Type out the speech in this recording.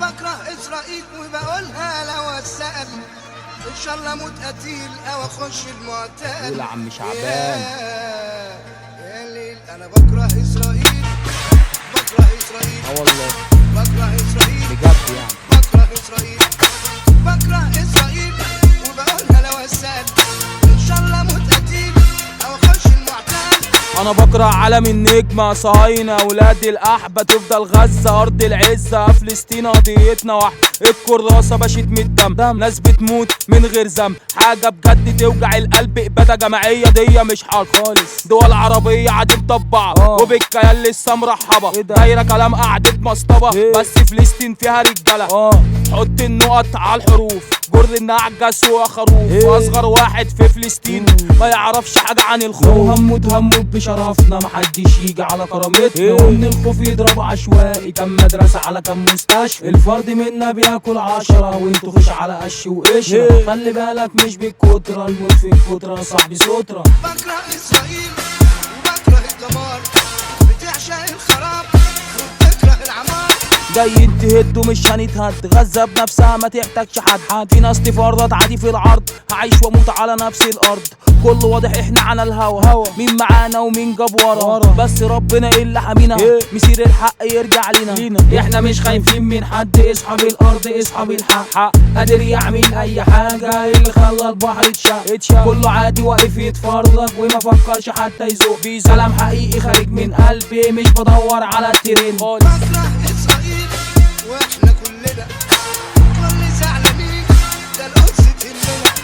بكره اسرائيل وبقولها لو اتسأل ان شاء الله اموت قتيل او اخش المعتقل. قول يا عم شعبان. يا ليل انا بكره اسرائيل، بكره اسرائيل، والله بكره اسرائيل بجد يعني. بكره اسرائيل، بكره اسرائيل وبقولها لو اتسأل ان شاء الله اموت قتيل او اخش المعتقل. انا بكره عالم النجمة صهاينة ولاد الاحبة تفضل غزة ارض العزة فلسطين قضيتنا واحدة الكراسة بشت من الدم ناس بتموت من غير ذنب حاجة بجد توجع القلب ابادة جماعية دي مش حرب خالص دول عربية عادي مطبعة وبالكيان لسه مرحبة دايرة كلام قعدة مصطبة بس فلسطين فيها رجالة حط النقط على الحروف جر النعجس وخروف واصغر واحد في فلسطين ما يعرفش حاجة عن الخوف لو هموت بشرفنا محدش يجي على كرامتنا ومن الخوف يضرب عشوائي كم مدرسة على كم مستشفى الفرد منا بياكل 10 وانتو خش على قش وقشرة خلي بالك مش بالكترة الموت في الكترة صاحبي سترة. بكره اسرائيل وبكره الدمار بتعشق الخراب وبتكره العمار جايين تهدوا مش هنتهد غزة بنفسها ما تحتاجش حد في ناس تفرط عادي في العرض هعيش واموت على نفس الارض كله واضح احنا على الهوا مين معانا ومين جاب ورا بس ربنا اللي حامينا مسير الحق يرجع لينا احنا مش خايفين من حد اصحاب الارض اصحاب الحق قادر يعمل اي حاجة اللي خلى البحر يتشق كله عادي واقف يتفرج وما فكرش حتى يزوق كلام حقيقي خارج من قلبي مش بدور على الترند. بكره اسرائيل واحنا كلنا كل زعلانين ده القدس تهمنا